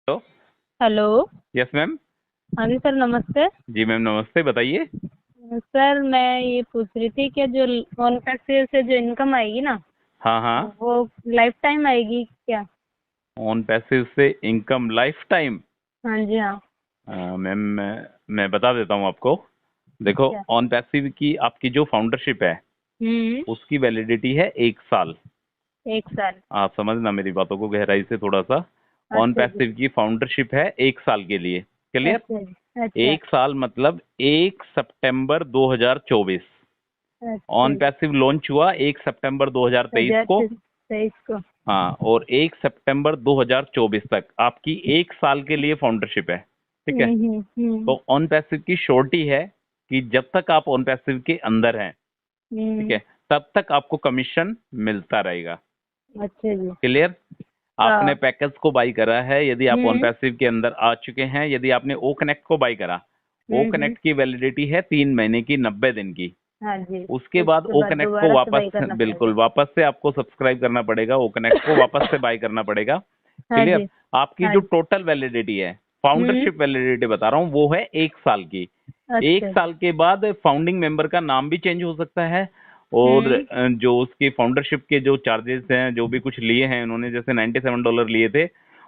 Hello. Hello. Yes ma'am. हाँ जी sir, नमस्ते। जी ma'am नमस्ते, बताइए। सर मैं ये पूछ रही थी कि जो लोन पैसे से जो इनकम आएगी ना, हाँ हाँ। वो लाइफ टाइम आएगी क्या? ऑन पैसिव से इनकम लाइफ टाइम। हाँ जी, हाँ। मैम मैं बता देता हूँ आपको। देखो, क्या? ऑन पैसिव की आपकी जो फाउंडरशिप है हम्म। उसकी वैलिडिटी है 1 साल। 1 साल। आप समझना मेरी बातों को गहराई से थोड़ा सा। ऑन अच्छा जी। पैसिव की फाउंडरशिप है 1 साल के लिए। क्लियर। अच्छा जी। अच्छा। 1 साल मतलब 1 सितंबर 2024। अच्छा ऑन जी। पैसिव लॉन्च हुआ 1 सितंबर 2023 को। 2023 को। हाँ, और 1 सितंबर 2024 तक आपकी 1 साल के लिए फाउंडरशिप है। ठीक है। हम्म। तो ऑन पैसिव की श्योरिटी है कि जब तक आप ऑन पैसिव के अंदर हैं, ठीक हम्म। है, तब तक आपको कमीशन मिलता रहेगा। अच्छा जी। क्लियर। आपने हाँ। पैकेज को बाई करा है, यदि आप ऑन हम्म। पैसिव के अंदर आ चुके हैं, यदि आपने ओ कनेक्ट को बाई करा, ओ हम्म। कनेक्ट की वैलिडिटी है 3 महीने की, 90 दिन की। हाँ जी। उसके बाद उसके ओ बाद कनेक्ट को दोबारा से बाई वापस, करना पड़ेगा। बिल्कुल वापस से आपको सब्सक्राइब करना पड़ेगा, ओ कनेक्ट को वापस से बाय करना पड़ेगा। हाँ क्लियर। जी। आपकी हाँ जो जी। टोटल वैलिडिटी है, हम्म। फाउंडरशिप वैलिडिटी बता रहा हूँ, वो है 1 साल की। एक अच्छा जी। साल के बाद फाउंडिंग मेंबर का नाम भी चेंज हो सकता है, और हम्म। जो उसकी फाउंडरशिप के जो चार्जेस हैं, जो भी कुछ लिए हैं उन्होंने, जैसे $97 लिए थे,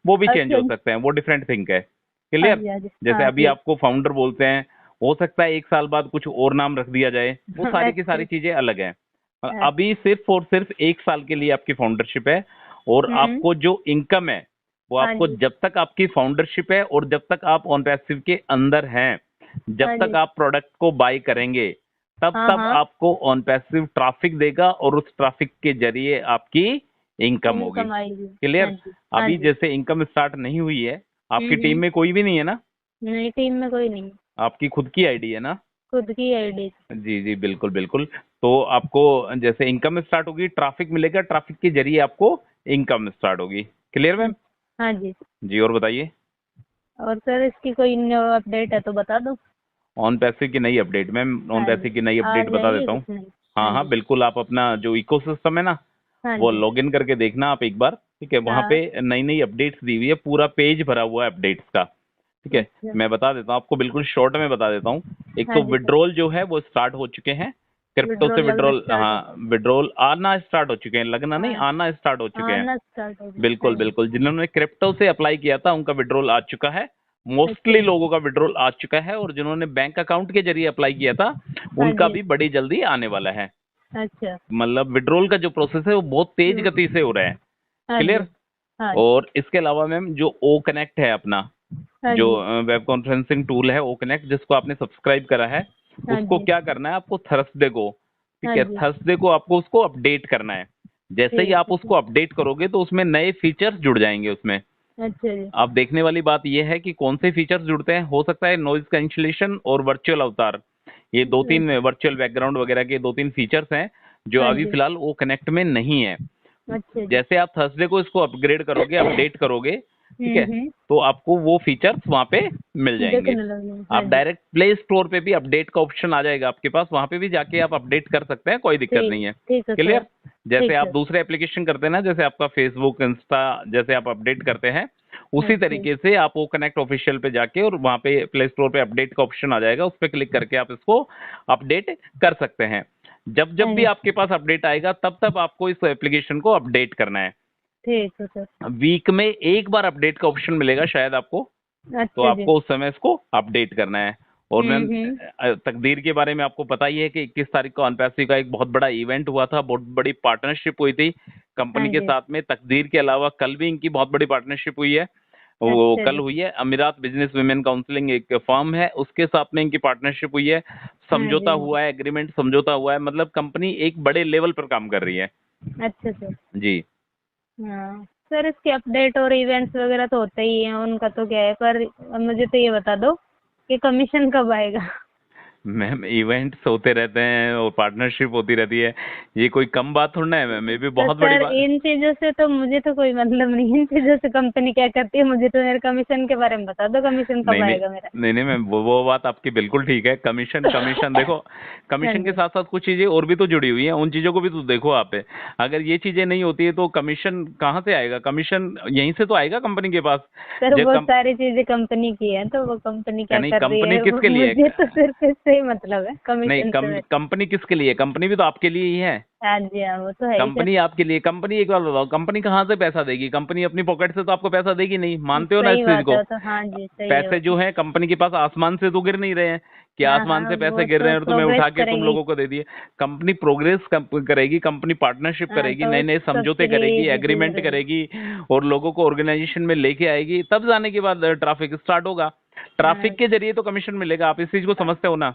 वो भी चेंज अच्छा हो जी। सकते हैं, वो डिफरेंट थिंग है। हाँ क्लियर। जी, हाँ जी, जैसे हाँ अभी ठीक। आपको फाउंडर बोलते हैं, हो सकता है 1 साल बाद कुछ और नाम रख दिया जाए, वो सारी की अच्छा। सारी चीजें अलग हैं। अभी अच्छा। सिर्फ और सिर्फ 1 साल के लिए आपकी फाउंडरशिप है, और हम्म। आपको जो इनकम है वो हाँ आपको, जी। जब तक आपकी फाउंडरशिप है और जब तक आप ऑन पैसिव के अंदर हैं, जब हाँ तक जी। आप प्रोडक्ट को बाय करेंगे, तब हाँ तब हाँ। आपको ऑन पैसिव ट्रैफिक देगा, और उस ट्रैफिक के जरिए आपकी इनकम होगी। इनकम आएगी। हाँ क्लियर। जी। हाँ अभी जी। जैसे इनकम स्टार्ट नहीं हुई है, आपकी टीम हम्म। में कोई भी नहीं है ना? नहीं, टीम में कोई नहीं। आपकी खुद की आईडी है ना? खुद की आईडी। जी जी, बिल्कुल बिल्कुल। तो आपको जैसे इनकम स्टार्ट होगी, ट्रैफिक मिलेगा, ट्रैफिक के जरिए आपको इनकम स्टार्ट होगी। Clear ma'am. हाँ जी। जी, और बताइए। और सर इसकी कोई अपडेट है तो बता दो। ऑन पैसे की नई अपडेट मैम, ऑन हाँ पैसे जी। की नई आ अपडेट बता जाएगी देता कुछ हूँ। नहीं? हाँ हाँ हाँ जी। बिल्कुल, आप अपना जो इकोसिस्टम है ना, हाँ वो जी। लॉगिन करके देखना आप एक बार। ठीक है, वहाँ हाँ। पे नई नई अपडेट्स दी हुई है, पूरा पेज भरा हुआ है अपडेट्स का। ठीक है। अच्छा। मैं बता देता हूँ आपको, बिल्कुल शॉर्ट में बता देता हूँ। एक हाँ तो जी सर। विड्रॉल जो है वो स्टार्ट हो चुके हैं, क्रिप्टो से विड्रॉल लगना विड्रॉल, स्टार्ट हो। हाँ विड्रॉल आना स्टार्ट हो चुके हैं, लगना नहीं, हाँ। आना स्टार्ट हो चुके हैं। आना स्टार्ट हो गया। हाँ बिल्कुल जी। बिल्कुल, जिन्होंने क्रिप्टो से अप्लाई किया था उनका विड्रॉल आ चुका है। अच्छा मोस्टली जी। लोगों का विड्रॉल आ चुका है, और जिन्होंने बैंक अकाउंट के जरिए अप्लाई किया था हाँ उनका जी। भी बड़ी जल्दी आने वाला है। अच्छा। मतलब विड्रॉल का जो प्रोसेस है वो बहुत तेज हम्म। गति से हो रहा है। हाँ जी। क्लियर। हाँ जी। और इसके अलावा मैम जो ओ कनेक्ट है अपना, हाँ जो जी। वेब कॉन्फ्रेंसिंग टूल है ओ कनेक्ट, जिसको आपने सब्सक्राइब करा है, हाँ उसको जी। क्या करना है आपको, थर्सडे को, ठीक हाँ है, जी। थर्सडे को आपको उसको अपडेट करना है। जैसे ही ठीक आप है उसको सर। अपडेट करोगे तो उसमें नए फीचर्स जुड़ जाएंगे उसमें। अच्छा जी। अब देखने वाली बात यह है कि कौन से फीचर्स जुड़ते हैं। हो सकता है नॉइज कैंसिलेशन और वर्चुअल अवतार, ये दो तीन वर्चुअल बैकग्राउंड वगैरह के 2-3 फीचर्स हैं जो हाँ अभी जी। फिलहाल वो कनेक्ट में नहीं है। अच्छा जी। जैसे आप थर्सडे को इसको अपग्रेड करोगे, अपडेट करोगे, ठीक है, हम्म। तो आपको वो फीचर्स वहां पे मिल जाएंगे। देखने लगे। हाँ आप जी। डायरेक्ट प्ले स्टोर पे भी अपडेट का ऑप्शन आ जाएगा आपके पास, वहां पे भी जाके आप अपडेट कर सकते हैं, कोई दिक्कत ठीक। नहीं है। ठीक है सर। क्लियर। जैसे ठीक आप है। दूसरे एप्लीकेशन करते हैं ना, जैसे आपका फेसबुक, इंस्टा, जैसे आप अपडेट करते हैं, उसी अच्छा जी। तरीके से आप वो कनेक्ट ऑफिशियल पे जाके, और वहां पे प्ले स्टोर पे अपडेट का ऑप्शन आ जाएगा, उस पर क्लिक करके आप इसको अपडेट कर सकते हैं। जब जब हाँ भी जी। आपके पास अपडेट आएगा, तब तब आपको इस एप्लीकेशन को अपडेट करना है। ठीक है सर। वीक में एक बार अपडेट का ऑप्शन मिलेगा शायद आपको, तो अच्छा जी। आपको उस समय इसको अपडेट करना है। और मैम हम्म। तकदीर के बारे में आपको पता ही है कि 21 तारीख को अनपैसी का एक बहुत बड़ा इवेंट हुआ था, बहुत बड़ी पार्टनरशिप हुई थी हाँ कंपनी के जी। साथ में। तकदीर के अलावा कल भी इनकी बहुत बड़ी पार्टनरशिप हुई है, वो अच्छा कल जी। हुई है। अमीरात बिजनेस वुमेन काउंसलिंग एक फर्म है, उसके साथ में इनकी पार्टनरशिप हुई है। हाँ जी। समझौता हाँ जी। हुआ है, एग्रीमेंट समझौता हुआ है, मतलब कंपनी एक बड़े लेवल पर काम कर रही है। अच्छा सर। जी। हाँ सर, इसके अपडेट और इवेंट्स वगैरह तो होते ही हैं, उनका तो क्या है, पर अब मुझे तो ये बता दो कि कमीशन कब आएगा? मैम इवेंट्स होते रहते हैं और पार्टनरशिप होती रहती है, ये कोई कम बात थोड़ी ना है मैम, ये भी तो बहुत बड़ी सर बात। इन चीजों से तो मुझे तो कोई मतलब नहीं, इन चीजों से कंपनी क्या करती है, मुझे तो मेरे कमीशन के बारे में बता दो, कमीशन नहीं कब नहीं आएगा मेरा। नहीं नहीं मैम, वो बात आपकी बिल्कुल ठीक है। कमीशन कमीशन देखो, हाँ कमीशन के जी साथ साथ कुछ चीजें और भी तो जुड़ी हुई हैं, उन चीजों को भी तो देखो आप। अगर ये चीजें नहीं होती है तो कमीशन कहाँ से आएगा? कमीशन यहीं से तो आएगा कंपनी के पास। सर, जब वो सारी चीजें कंपनी की है, तो वो कंपनी क्या नहीं, कर रही कंपनी है वो किसके लिए मुझे तो सिर्फ इससे ही मतलब है, नहीं, कमीशन से मेरे। कंपनी किसके लिए? कंपनी भी तो आपके लिए ही है। हाँ जी हाँ, वो तो है ही सर। कंपनी आपके लिए, कंपनी एक बार बताओ, कंपनी कहाँ से पैसा देगी? कंपनी अपनी पॉकेट से तो आपको पैसा देगी नहीं, मानते हो ना इस सही चीज बात को? है, तो हाँ जी सही है वो पैसे जो तो। है कंपनी के पास आसमान से तो गिर नहीं रहे हैं कि हाँ आसमान हाँ, से पैसे वो गिर रहे तो हैं और तुम्हें प्रोग्रेस उठा के तुम करेंगी। लोगों को दे दिए। कंपनी प्रोग्रेस करेगी, कंपनी पार्टनरशिप हाँ, करेगी, तो नए नए समझौते करेगी, सब्सिडी रिड्यूस एग्रीमेंट रहेगी। करेगी और लोगों को ऑर्गेनाइजेशन में लेके आएगी, तब जाने के बाद ट्रैफिक स्टार्ट होगा। हाँ ट्रैफिक के जरिए तो कमीशन मिलेगा, आप इस चीज को समझते हो ना?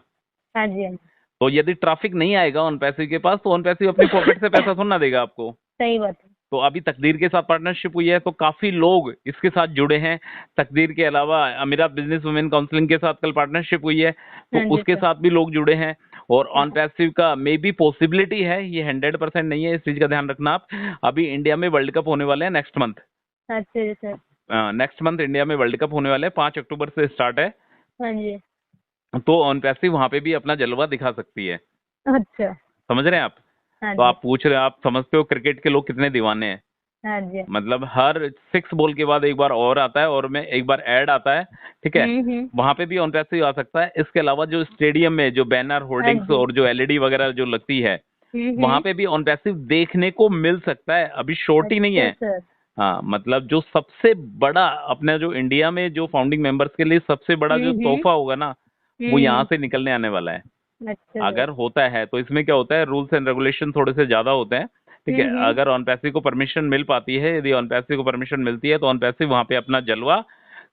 हाँ जी हाँ जी, तो यदि ट्रैफिक नहीं आएगा ऑन पैसे के पास, तो ऑन पैसे अपनी पॉकेट से पैसा थोड़ा ना देगा आपको। सही बात है। तो अभी तकदीर के साथ पार्टनरशिप हुई है तो काफी लोग इसके साथ जुड़े हैं। तकदीर के अलावा अमीरा बिजनेस वुमेन काउंसलिंग के साथ कल पार्टनरशिप हुई है, तो हाँ जी उसके सर। साथ भी लोग जुड़े हैं। और ऑन हाँ, पैसिव का मे बी पॉसिबिलिटी है, ये 100% नहीं है, इस चीज का ध्यान रखना आप। अभी इंडिया में वर्ल्ड कप होने वाले हैं नेक्स्ट मंथ। अच्छा जी सर। नेक्स्ट मंथ इंडिया में वर्ल्ड कप होने वाले हैं, 5 अक्टूबर से स्टार्ट है। हाँ जी। तो ऑन पैसिव वहां पे भी अपना जलवा दिखा सकती है। अच्छा। समझ रहे हैं आप? हाँ तो जी। आप पूछ रहे हैं, आप समझते हो क्रिकेट के लोग कितने दीवाने हैं। हाँ जी। मतलब हर 6 बॉल के बाद एक बार और आता है और में एक बार ऐड आता है, ठीक है? हम्म। वहां पे भी ऑन पैसिव आ सकता है। इसके अलावा जो स्टेडियम में जो बैनर हाँ होर्डिंग्स जी। और जो एलईडी वगैरह जो लगती है, वहां हम्म। पे भी ऑन पैसिव देखने को मिल सकता है, अभी शॉर्ट ही नहीं अच्छा है। सर। हाँ, मतलब जो सबसे बड़ा अपने जो इंडिया में जो फाउंडिंग मेंबर्स के लिए सबसे बड़ा जो हम्म। तोहफा होगा ना, वो यहाँ से निकलने आने वाला है। अच्छा सर। अगर होता है तो इसमें क्या होता है, रूल्स एंड रेगुलेशन थोड़े से ज्यादा होते हैं, ठीक है? हम्म। अगर ऑन पैसिव को परमिशन मिल पाती है, यदि ऑन पैसिव को परमिशन मिलती है, तो ऑन पैसिव वहां पे अपना जलवा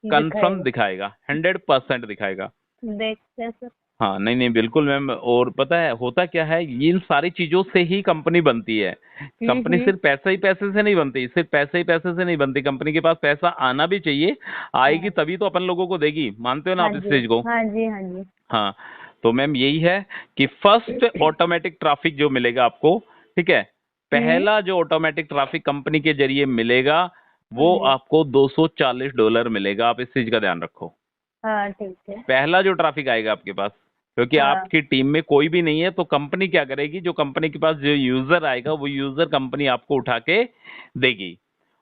कंफर्म दिखाएगा। दिखाएगा, 100% दिखाएगा। देखते हैं सर। हाँ, नहीं नहीं बिल्कुल मैम। और पता है होता क्या है, इन सारी चीजों से ही कंपनी बनती है। कंपनी हम्म। सिर्फ पैसे ही पैसे से नहीं बनती, सिर्फ पैसे ही पैसे से नहीं बनती, कंपनी के पास पैसा आना भी चाहिए। आएगी हाँ तभी तो अपन लोगों को देगी, मानते हो ना हाँ आप इस जी चीज को? हाँ जी हाँ जी। हाँ। तो मैम यही है कि फर्स्ट ऑटोमेटिक ट्रैफिक जो मिलेगा आपको, ठीक है, हम्म। पहला जो ऑटोमेटिक ट्रैफिक कंपनी के जरिए मिलेगा, हाँ वो जी। आपको $240 मिलेगा। आप इस चीज का ध्यान रखो। हाँ ठीक है। पहला जो ट्रैफिक आएगा आपके पास, क्योंकि हाँ आपकी टीम में कोई भी नहीं है, तो कंपनी क्या करेगी, जो कंपनी के पास जो यूजर आएगा वो यूजर कंपनी आपको उठा के देगी।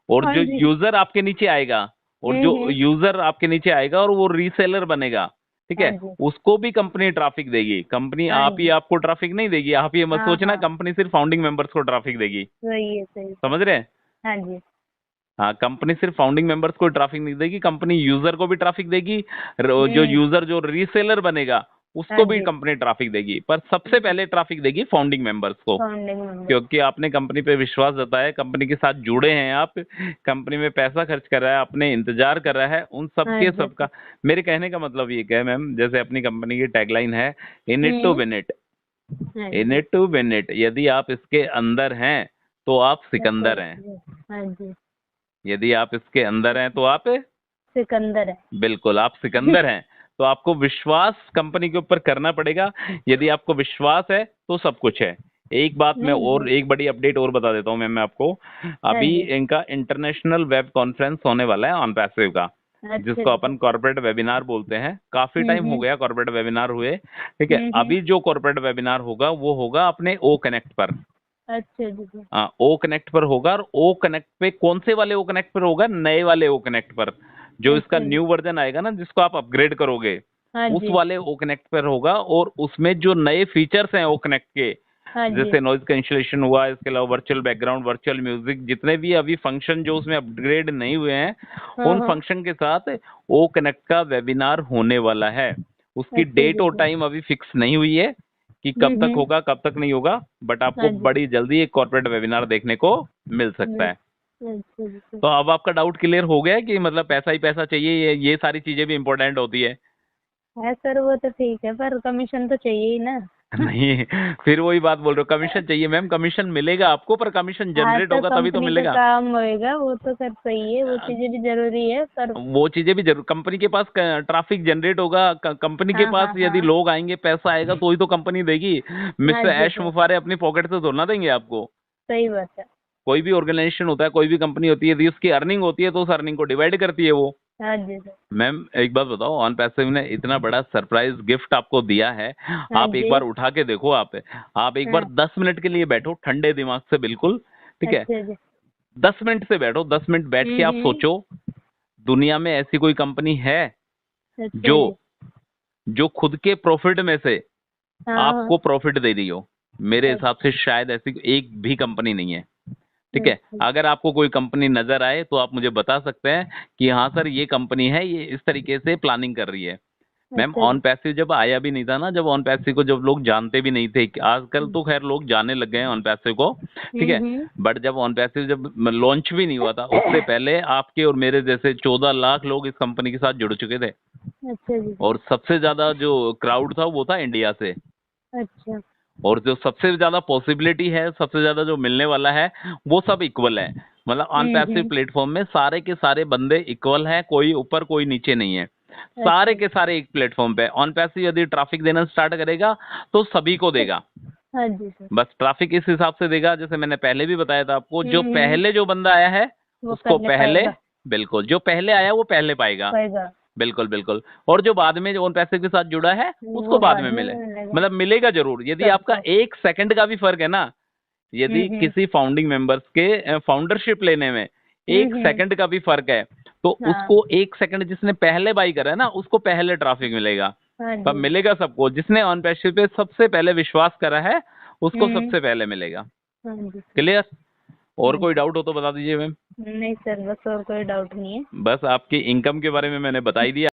और हाँ जो जी। यूजर आपके नीचे आएगा, और जो हम्म। यूजर आपके नीचे आएगा और वो रीसेलर बनेगा, ठीक हाँ है, जी उसको भी कंपनी ट्रैफिक देगी। कंपनी हाँ आप ही जी। आपको ट्रैफिक नहीं देगी, आप ये मत हाँ सोचना हाँ, कंपनी सिर्फ फाउंडिंग मेंबर्स को ट्रैफिक देगी। सही है सही सर। समझ रहे हैं? हाँ जी। हाँ, कंपनी सिर्फ फाउंडिंग मेंबर्स को ट्रैफिक नहीं देगी, कंपनी यूजर को भी ट्रैफिक देगी। जो हम्म। यूजर जो रीसेलर बनेगा हाँ उसको भी जी। कंपनी ट्रैफिक देगी, पर सबसे पहले ट्रैफिक देगी फाउंडिंग मेंबर्स को। Founding member. क्योंकि आपने कंपनी पे विश्वास जताया, कंपनी के साथ जुड़े हैं आप, कंपनी में पैसा खर्च कर रहा है, आपने इंतजार कर रहा है, उन हाँ सबके जी सबका। मेरे कहने का मतलब ये क्या है मैम, जैसे अपनी कंपनी की टैगलाइन है, in it to hmm. Win it, हाँ इन जी। It to win it. यदि आप इसके अंदर हैं तो आप सिकंदर हैं। हाँ जी। यदि आप इसके अंदर हैं तो आप सिकंदर है। बिल्कुल आप सिकंदर हैं। तो आपको विश्वास कंपनी के ऊपर करना पड़ेगा। यदि आपको विश्वास है तो सब कुछ है। एक बात मैं नहीं और है। एक बड़ी अपडेट और बता देता हूँ मैं आपको। हाँ अभी जी। इनका इंटरनेशनल वेब कॉन्फ्रेंस होने वाला है ऑन पैसिव का, अच्छा जिसको जी अपन सर। कॉर्पोरेट वेबिनार बोलते हैं। काफी टाइम हो हम्म। गया कॉर्पोरेट वेबिनार हुए, ठीक है? हम्म। अभी जो कॉर्पोरेट वेबिनार होगा वो होगा अपने ओ कनेक्ट पर। अच्छा जी सर। ओ कनेक्ट पर होगा, और ओ कनेक्ट पे कौन से वाले ओ कनेक्ट पर होगा? नए वाले ओ कनेक्ट पर, जो इसका अच्छा जी। न्यू वर्जन आएगा ना, जिसको आप अपग्रेड करोगे, हाँ उस जी। वाले ओ कनेक्ट पर होगा। और उसमें जो नए फीचर्स हैं ओ कनेक्ट के, हाँ जी। जैसे नॉइज कैंसिलेशन हुआ, इसके अलावा वर्चुअल बैकग्राउंड, वर्चुअल म्यूजिक, जितने भी अभी फंक्शन जो उसमें अपग्रेड नहीं हुए हैं, हाँ उन हाँ। फंक्शन के साथ ओ कनेक्ट का वेबिनार होने वाला है। उसकी अच्छा डेट जी और सर। टाइम अभी फिक्स नहीं हुई है कि कब तक हम्म। होगा कब तक नहीं होगा, बट आपको हाँ जी। बड़ी जल्दी एक कॉर्पोरेट वेबिनार देखने को मिल सकता हम्म। है। अच्छा जी सर। तो अब आपका डाउट क्लियर हो गया कि मतलब पैसा ही पैसा चाहिए, ये सारी चीजें भी इंपॉर्टेंट होती है। है सर, वो तो ठीक है, पर कमीशन तो चाहिए ही ना। नहीं, फिर वही बात बोल रहे हो, कमीशन चाहिए मैम, कमीशन मिलेगा आपको, पर कमीशन जनरेट होगा तभी तो कंपनी का मिलेगा। काम होएगा वो तो सर सही है, वो चीजें भी जरूरी है पर। वो चीजें भी जरूर, कंपनी के पास ट्रैफिक जनरेट होगा, कंपनी के हाँ पास हाँ यदि हाँ। लोग आएंगे, पैसा आएगा तो ही तो कंपनी देगी। हाँ मिस्टर जी ऐश सर, मुफारे अपनी पॉकेट से थोड़ा ना देंगे आपको। सही बात है। कोई भी ऑर्गेनाइजेशन होता है, कोई भी कंपनी होती है, यदि उसकी अर्निंग होती है तो उस अर्निंग को डिवाइड करती है वो। हाँ जी सर। मैम एक बात बताओ, ऑन पैसिव ने इतना बड़ा सरप्राइज गिफ्ट आपको दिया है, हाँ आप एक जी। बार उठा के देखो, आप एक बार हाँ। 10 मिनट के लिए बैठो ठंडे दिमाग से, बिल्कुल ठीक है। अच्छा जी। 10 मिनट से बैठो, 10 मिनट बैठ के आप हम्म। सोचो, दुनिया में ऐसी कोई कंपनी है अच्छा जो जी। जो खुद के प्रॉफिट में से हाँ हाँ। आपको प्रॉफिट दे रही हो? मेरे हिसाब से अच्छा। शायद ऐसी एक भी कंपनी नहीं है। ठीक है, अच्छा। अगर आपको कोई कंपनी नजर आए तो आप मुझे बता सकते हैं कि हाँ सर ये कंपनी है, ये इस तरीके से प्लानिंग कर रही है। मैम अच्छा ऑन जी। पैसिव जब आया भी नहीं था ना, जब ऑन पैसिव को जब लोग जानते भी नहीं थे, आजकल तो खैर लोग जानने लग गए हैं ऑन पैसिव को, ठीक है। हम्म। बट जब ऑन पैसिव जब लॉन्च भी नहीं हुआ था, उससे पहले आपके और मेरे जैसे 14 लाख लोग इस कंपनी के साथ जुड़ चुके थे। अच्छा जी। और सबसे ज्यादा जो क्राउड था वो था इंडिया से। अच्छा। और जो सबसे ज्यादा पॉसिबिलिटी है, सबसे ज्यादा जो मिलने वाला है, वो सब इक्वल है। मतलब ऑन पैसिव हम्म। प्लेटफॉर्म में सारे के सारे बंदे इक्वल हैं, कोई ऊपर कोई नीचे नहीं है। सारे अच्छा। के सारे एक प्लेटफॉर्म पे। ऑन पैसिव यदि ट्रैफिक देना स्टार्ट करेगा तो सभी को देगा। हाँ जी सर। बस ट्रैफिक इस हिसाब से देगा, जैसे मैंने पहले भी बताया था आपको, जो हम्म। पहले जो बंदा आया है वो उसको पहले पहले, पाएगा। बिल्कुल जो पहले आया वो पहले पाएगा। पाएगा। बिल्कुल बिल्कुल। और जो बाद में जो ऑन पैसे के साथ जुड़ा है उसको वो बाद बाद में में मिले, मिलेगा मतलब मिलेगा जरूर। यदि आपका सबको। 1 सेकंड का भी फर्क है ना, यदि हम्म। किसी फाउंडिंग मेंबर्स के फाउंडरशिप लेने में एक हम्म। सेकंड का भी फर्क है, तो हाँ। उसको 1 सेकंड जिसने पहले बाई करा है ना, उसको पहले ट्रैफिक मिलेगा। हाँ तब जी। मिलेगा सबको, जिसने ऑन पैसे पे सबसे पहले विश्वास करा है उसको हम्म। सबसे पहले मिलेगा। हाँ जी सर। क्लियर? और हाँ कोई जी। डाउट हो तो बता दीजिए मैम। नहीं सर, बस और कोई डाउट नहीं है। बस आपकी इनकम के बारे में मैंने बता ही दिया।